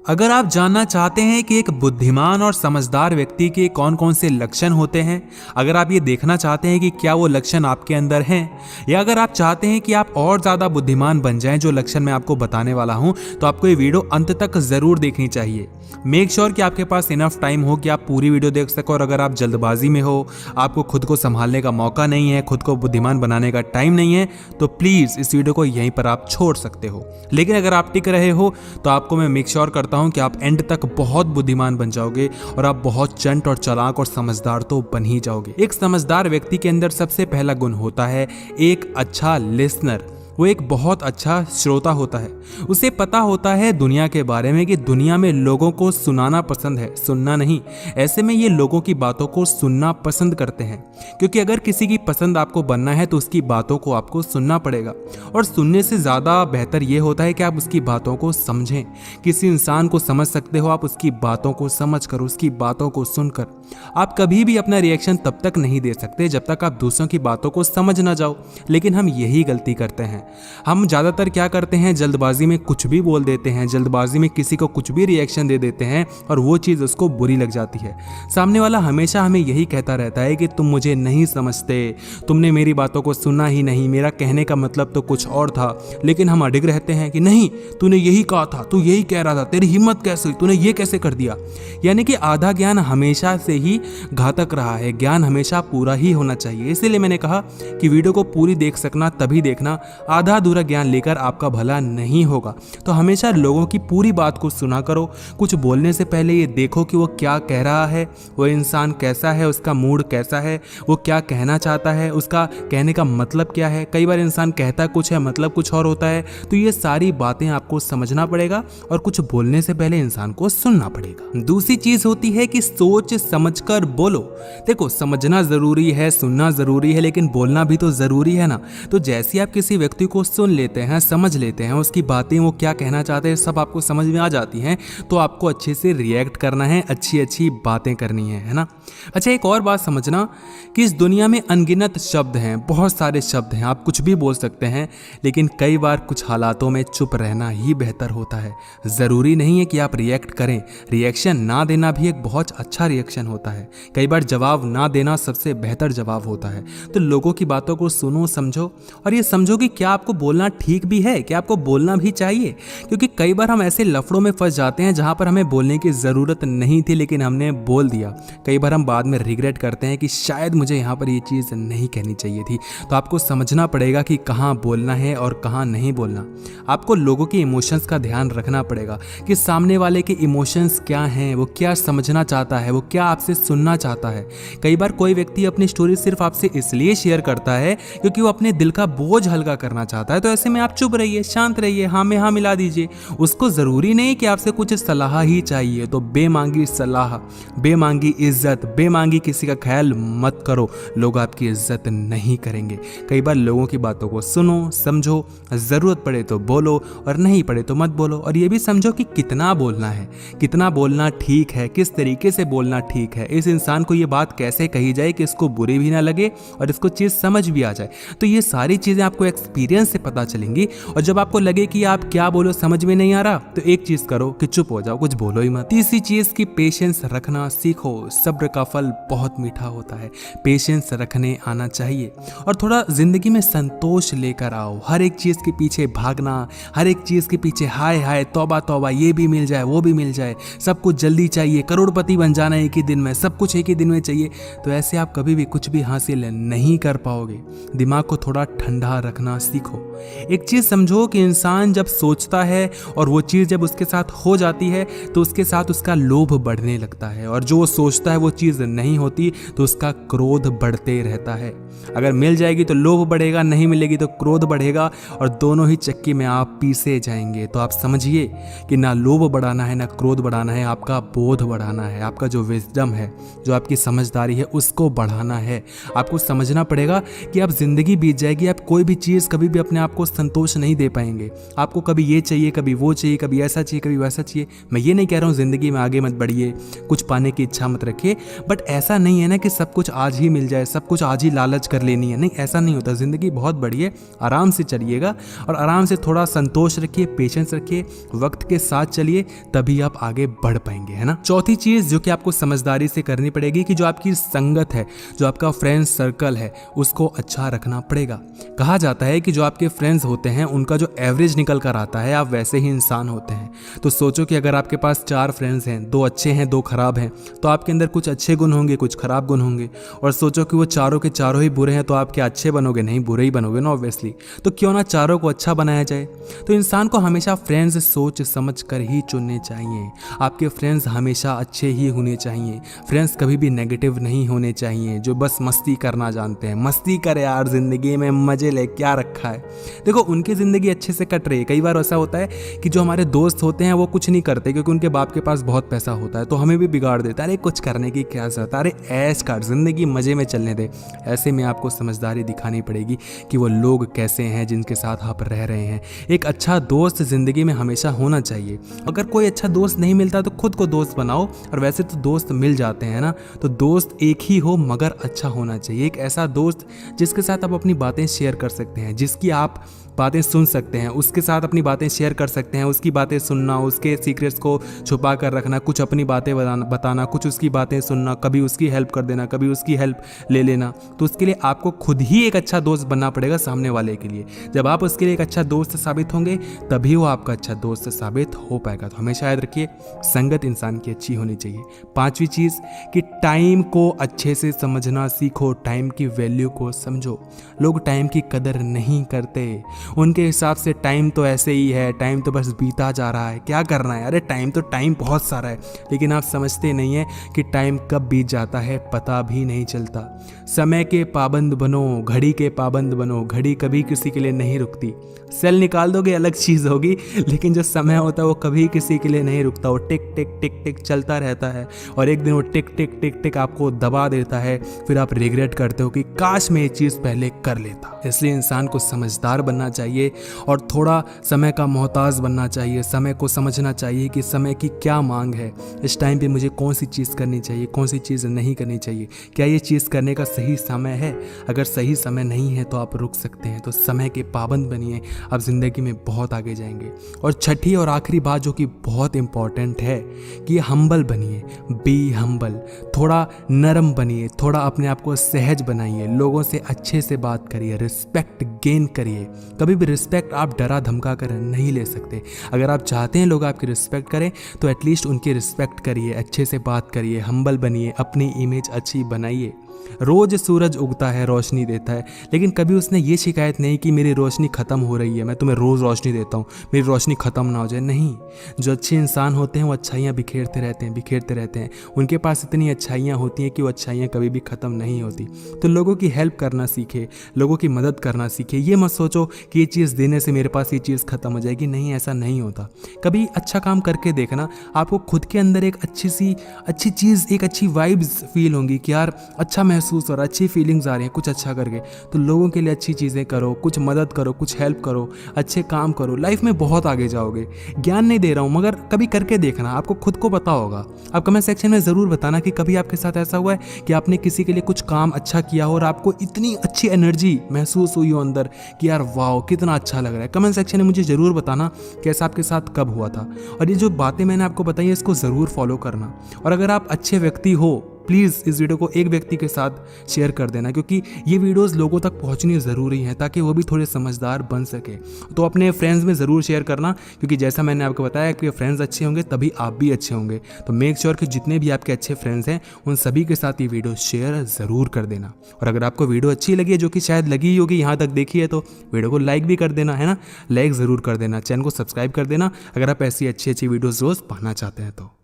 अगर आप जानना चाहते हैं कि एक बुद्धिमान और समझदार व्यक्ति के कौन कौन से लक्षण होते हैं, अगर आप ये देखना चाहते हैं कि क्या वो लक्षण आपके अंदर हैं, या अगर आप चाहते हैं कि आप और ज़्यादा बुद्धिमान बन जाएं, जो लक्षण मैं आपको बताने वाला हूं, तो आपको ये वीडियो अंत तक ज़रूर देखनी चाहिए। मेक श्योर कि आपके पास इनफ टाइम हो कि आप पूरी वीडियो देख सको। और अगर आप जल्दबाजी में हो, आपको खुद को संभालने का मौका नहीं है, खुद को बुद्धिमान बनाने का टाइम नहीं है, तो प्लीज़ इस वीडियो को यहीं पर आप छोड़ सकते हो। लेकिन अगर आप टिक रहे हो तो आपको मैं मेक श्योर करता हूं कि आप एंड तक बहुत बुद्धिमान बन जाओगे और आप बहुत चंट और चालाक और समझदार तो बन ही जाओगे। एक समझदार व्यक्ति के अंदर सबसे पहला गुण होता है एक अच्छा लिसनर। वो एक बहुत अच्छा श्रोता होता है। उसे पता होता है दुनिया के बारे में कि दुनिया में लोगों को सुनाना पसंद है, सुनना नहीं। ऐसे में ये लोगों की बातों को सुनना पसंद करते हैं, क्योंकि अगर किसी की पसंद आपको बनना है तो उसकी बातों को आपको सुनना पड़ेगा। और सुनने से ज़्यादा बेहतर ये होता है कि आप उसकी बातों को समझें। किसी इंसान को समझ सकते हो आप उसकी बातों को समझ कर, उसकी बातों को सुनकर। आप कभी भी अपना रिएक्शन तब तक नहीं दे सकते जब तक आप दूसरों की बातों को समझ ना जाओ। लेकिन हम यही गलती करते हैं। हम ज़्यादातर क्या करते हैं, जल्दबाजी में कुछ भी बोल देते हैं, जल्दबाजी में किसी को कुछ भी रिएक्शन दे देते हैं और वो चीज़ उसको बुरी लग जाती है। सामने वाला हमेशा हमें यही कहता रहता है कि तुम मुझे नहीं समझते, तुमने मेरी बातों को सुना ही नहीं, मेरा कहने का मतलब तो कुछ और था। लेकिन हम अडिग रहते हैं कि नहीं, तूने यही कहा था, तू यही कह रहा था, तेरी हिम्मत कैसे हुई, तूने ये कैसे कर दिया। यानी कि आधा ज्ञान हमेशा से ही घातक रहा है। ज्ञान हमेशा पूरा ही होना चाहिए। इसीलिए मैंने कहा कि वीडियो को पूरी देख सकना तभी देखना, आधा अधूरा ज्ञान लेकर आपका भला नहीं होगा। तो हमेशा लोगों की पूरी बात को सुना करो। कुछ बोलने से पहले ये देखो कि वो क्या कह रहा है, वो इंसान कैसा है, उसका मूड कैसा है, वो क्या कहना चाहता है, उसका कहने का मतलब क्या है। कई बार इंसान कहता कुछ है, मतलब कुछ और होता है। तो ये सारी बातें आपको समझना पड़ेगा और कुछ बोलने से पहले इंसान को सुनना पड़ेगा। दूसरी चीज होती है कि सोच समझकर बोलो। देखो, समझना जरूरी है, सुनना जरूरी है, लेकिन बोलना भी तो जरूरी है ना। तो जैसे आप किसी व्यक्ति को सुन लेते हैं, समझ लेते हैं, उसकी बातें, वो क्या कहना चाहते हैं, सब आपको समझ में आ जाती हैं, तो आपको अच्छे से रिएक्ट करना है, अच्छी अच्छी बातें करनी है ना। अच्छा, एक और बात समझना कि इस दुनिया में अनगिनत शब्द हैं, बहुत सारे शब्द हैं, आप कुछ भी बोल सकते हैं, लेकिन कई बार कुछ हालातों में चुप रहना ही बेहतर होता है। ज़रूरी नहीं है कि आप रिएक्ट करें, रिएक्शन ना देना भी एक बहुत अच्छा रिएक्शन होता है। कई बार जवाब ना देना सबसे बेहतर जवाब होता है। तो लोगों की बातों को सुनो, समझो और ये समझो कि क्या आपको बोलना ठीक भी है, क्या आपको बोलना भी चाहिए। क्योंकि कई बार हम ऐसे लफड़ों में फंस जाते हैं जहां पर हमें बोलने की ज़रूरत नहीं थी, लेकिन हमने बोल दिया। कई बार हम बाद में रिग्रेट करते हैं कि शायद मुझे यहाँ पर ये चीज़ नहीं कहनी चाहिए थी। तो आपको समझना पड़ेगा कि कहाँ बोलना है और कहाँ नहीं बोलना। आपको लोगों के इमोशंस का ध्यान रखना पड़ेगा कि सामने वाले के इमोशंस क्या हैं, वो क्या समझना चाहता है, वो क्या आपसे सुनना चाहता है। कई बार कोई व्यक्ति अपनी स्टोरी सिर्फ आपसे इसलिए शेयर करता है क्योंकि वो अपने दिल का बोझ हल्का करना चाहता है। तो ऐसे में आप चुप रहिए, शांत रहिए, हाँ में हाँ मिला दीजिए। उसको ज़रूरी नहीं कि आपसे कुछ सलाह ही चाहिए। तो बेमांगी सलाह, बेमांगी इज्जत, बेमांगी किसी का ख्याल मत करो, लोग आपकी इज्जत नहीं करेंगे। कई बार लोगों की बातों को सुनो, समझो, ज़रूरत पड़े तो बोलो और नहीं पड़े तो मत बोलो। और ये भी समझो कि कितना बोलना है, कितना बोलना ठीक है, किस तरीके से बोलना ठीक है। इस इंसान को ये बात कैसे कही जाए कि इसको बुरी भी ना लगे और इसको चीज़ समझ भी आ जाए। तो ये सारी चीज़ें आपको एक्सपीरियंस से पता चलेंगी। और जब आपको लगे कि आप क्या बोलो समझ में नहीं आ रहा, तो एक चीज़ करो कि चुप हो जाओ, कुछ बोलो ही मत। तीसरी चीज़ की पेशेंस रखना सीखो। सब्र का फल बहुत मीठा होता है। पेशेंस रखने आना चाहिए और थोड़ा जिंदगी में संतोष लेकर आओ। हर एक चीज़ के पीछे भागना, हर एक चीज़ के पीछे हाय हाय तौबा तौबा, ये भी मिल जाए, वो भी मिल जाए, सब कुछ जल्दी चाहिए, करोड़पति बन जाना एक ही दिन में, सब कुछ एक ही दिन में चाहिए, तो ऐसे आप कभी भी कुछ भी हासिल नहीं कर पाओगे। दिमाग को थोड़ा ठंडा रखना सीखो। एक चीज़ समझो कि इंसान जब सोचता है और वो चीज़ जब उसके साथ हो जाती है तो उसके साथ उसका लोभ बढ़ने लगता है, और जो वो सोचता है वो चीज़ नहीं होती तो उसका क्रोध बढ़ते रहता है। अगर मिल जाएगी तो लोभ बढ़ेगा, नहीं मिलेगी तो क्रोध बढ़ेगा, और दोनों ही चक्की में आप पीसे जाएंगे। तो आप समझिए कि ना लोभ बढ़ाना है ना क्रोध बढ़ाना है, आपका बोध बढ़ाना है, आपका जो विजडम है, जो आपकी समझदारी है, उसको बढ़ाना है। आपको समझना पड़ेगा कि आप जिंदगी बीत जाएगी, आप कोई भी चीज़ कभी कभी भी अपने आप को संतोष नहीं दे पाएंगे। आपको कभी ये चाहिए, कभी वो चाहिए, कभी ऐसा चाहिए, कभी वैसा चाहिए। मैं ये नहीं कह रहा हूँ ज़िंदगी में आगे मत बढ़िए, कुछ पाने की इच्छा मत रखिए, बट ऐसा नहीं है ना कि सब कुछ आज ही मिल जाए, सब कुछ आज ही लालच कर लेनी है। नहीं, ऐसा नहीं होता। ज़िंदगी बहुत बड़ी है, आराम से चलिएगा और आराम से थोड़ा संतोष रखिए, पेशेंस रखिए, वक्त के साथ चलिए, तभी आप आगे बढ़ पाएंगे, है ना। चौथी चीज़ जो कि आपको समझदारी से करनी पड़ेगी कि जो आपकी संगत है, जो आपका फ्रेंड्स सर्कल है, उसको अच्छा रखना पड़ेगा। कहा जाता है कि जो आपके फ्रेंड्स होते हैं उनका जो एवरेज निकल कर आता है, आप वैसे ही इंसान होते हैं। तो सोचो कि अगर आपके पास 4 फ्रेंड्स हैं, 2 अच्छे हैं, 2 खराब हैं, तो आपके अंदर कुछ अच्छे गुण होंगे, कुछ खराब गुण होंगे। और सोचो कि वो चारों के चारों ही बुरे हैं, तो आप क्या अच्छे बनोगे? नहीं, बुरे ही बनोगे ना ऑब्वियसली। तो क्यों ना चारों को अच्छा बनाया जाए। तो इंसान को हमेशा फ्रेंड्स सोच समझ कर ही चुनने चाहिए। आपके फ्रेंड्स हमेशा अच्छे ही होने चाहिए। फ्रेंड्स कभी भी नेगेटिव नहीं होने चाहिए, जो बस मस्ती करना जानते हैं। मस्ती कर यार, जिंदगी में मजे ले, क्या रखा है। देखो, उनकी ज़िंदगी अच्छे से कट रही है। कई बार ऐसा होता है कि जो हमारे दोस्त होते हैं वो कुछ नहीं करते क्योंकि उनके बाप के पास बहुत पैसा होता है, तो हमें भी बिगाड़ देता है। अरे कुछ करने की क्या ज़रूरत है, अरे ऐश कर, ज़िंदगी मज़े में चलने दे। ऐसे में आपको समझदारी दिखानी पड़ेगी कि वो लोग कैसे हैं जिनके साथ आप रह रहे हैं। एक अच्छा दोस्त ज़िंदगी में हमेशा होना चाहिए। अगर कोई अच्छा दोस्त नहीं मिलता तो खुद को दोस्त बनाओ, और वैसे तो दोस्त मिल जाते हैं ना। तो दोस्त एक ही हो मगर अच्छा होना चाहिए। एक ऐसा दोस्त जिसके साथ आप अपनी बातें शेयर कर सकते हैं, जिसकी आप बातें सुन सकते हैं, उसके साथ अपनी बातें शेयर कर सकते हैं। उसकी बातें सुनना, उसके सीक्रेट्स को छुपा कर रखना, कुछ अपनी बातें बताना, कुछ उसकी बातें सुनना, कभी उसकी हेल्प कर देना, कभी उसकी हेल्प ले लेना। तो उसके लिए आपको खुद ही एक अच्छा दोस्त बनना पड़ेगा सामने वाले के लिए। जब आप उसके लिए एक अच्छा दोस्त साबित होंगे तभी वो आपका अच्छा दोस्त साबित हो पाएगा। तो हमेशा याद रखिए, संगत इंसान की अच्छी होनी चाहिए। 5वीं चीज़ कि टाइम को अच्छे से समझना सीखो, टाइम की वैल्यू को समझो। लोग टाइम की कदर नहीं करते। उनके हिसाब से टाइम तो ऐसे ही है, टाइम तो बस बीता जा रहा है, क्या करना है। अरे टाइम बहुत सारा है, लेकिन आप समझते नहीं है कि टाइम कब बीत जाता है पता भी नहीं चलता। समय के पाबंद बनो, घड़ी के पाबंद बनो। घड़ी कभी किसी के लिए नहीं रुकती। सेल निकाल दोगे अलग चीज़ होगी, लेकिन जो समय होता है वो कभी किसी के लिए नहीं रुकता। वो टिक टिक टिक टिक चलता रहता है, और एक दिन वो टिक टिक टिक टिक आपको दबा देता है। फिर आप रिग्रेट करते हो कि काश मैं ये चीज़ पहले कर लेता। इसलिए इंसान को समझदार बनना चाहिए और थोड़ा समय का मोहताज बनना चाहिए। समय को समझना चाहिए कि समय की क्या मांग है, इस टाइम पे मुझे कौन सी चीज़ करनी चाहिए, कौन सी चीज़ नहीं करनी चाहिए, क्या ये चीज़ करने का सही समय है। अगर सही समय नहीं है तो आप रुक सकते हैं। तो समय के पाबंद बनिए, आप ज़िंदगी में बहुत आगे जाएंगे। और छठी और आखिरी बात जो कि बहुत इंपॉर्टेंट है कि हम्बल बनिए, बी हम्बल। थोड़ा नरम बनिए, थोड़ा अपने आप को सहज बनाइए, लोगों से अच्छे से बात करिए, रिस्पेक्ट गेन करिए। कभी भी रिस्पेक्ट आप डरा धमका कर नहीं ले सकते। अगर आप चाहते हैं लोग आपकी रिस्पेक्ट करें तो एटलीस्ट उनकी रिस्पेक्ट करिए, अच्छे से बात करिए, हम्बल बनिए, अपनी इमेज अच्छी बनाइए। रोज सूरज उगता है, रोशनी देता है, लेकिन कभी उसने ये शिकायत नहीं कि मेरी रोशनी ख़त्म हो रही है, मैं तुम्हें रोज़ रोशनी देता हूँ, मेरी रोशनी ख़त्म ना हो जाए। नहीं, जो अच्छे इंसान होते हैं वो अच्छाइयाँ बिखेरते रहते हैं। उनके पास इतनी अच्छाइयाँ होती हैं कि वो अच्छाइयाँ कभी भी ख़त्म नहीं होती। तो लोगों की हेल्प करना सीखे, लोगों की मदद करना सीखे। ये मत सोचो कि ये चीज़ देने से मेरे पास ये चीज़ ख़त्म हो जाएगी। नहीं, ऐसा नहीं होता। कभी अच्छा काम करके देखना, आपको खुद के अंदर एक अच्छी चीज़, एक अच्छी वाइब्स फील होंगी कि यार अच्छा महसूस हो रहा है, अच्छी फीलिंग्स आ रही हैं कुछ अच्छा करके। तो लोगों के लिए अच्छी चीज़ें करो, कुछ मदद करो, कुछ हेल्प करो, अच्छे काम करो, लाइफ में बहुत आगे जाओगे। ज्ञान नहीं दे रहा हूँ मगर कभी करके देखना, आपको खुद को पता होगा। आप कमेंट सेक्शन में ज़रूर बताना कि कभी आपके साथ ऐसा हुआ है कि आपने किसी के लिए कुछ काम अच्छा किया हो और आपको इतनी अच्छी एनर्जी महसूस हुई हो अंदर कि यार वाह कितना अच्छा लग रहा है। कमेंट सेक्शन में मुझे ज़रूर बताना कि ऐसा आपके साथ कब हुआ था। और ये जो बातें मैंने आपको बताई है इसको ज़रूर फॉलो करना। और अगर आप अच्छे व्यक्ति हो प्लीज़ इस वीडियो को एक व्यक्ति के साथ शेयर कर देना, क्योंकि ये वीडियोस लोगों तक पहुंचनी ज़रूरी है ताकि वो भी थोड़े समझदार बन सके। तो अपने फ्रेंड्स में ज़रूर शेयर करना, क्योंकि जैसा मैंने आपको बताया कि फ्रेंड्स अच्छे होंगे तभी आप भी अच्छे होंगे। तो मेक श्योर कि जितने भी आपके अच्छे फ्रेंड्स हैं उन सभी के साथ ये वीडियो शेयर ज़रूर कर देना। और अगर आपको वीडियो अच्छी लगी है, जो कि शायद लगी ही होगी, यहाँ तक देखी है, तो वीडियो को लाइक भी कर देना, है ना। लाइक ज़रूर कर देना, चैनल को सब्सक्राइब कर देना अगर आप ऐसी अच्छी वीडियोज़ रोज़ पाना चाहते हैं तो।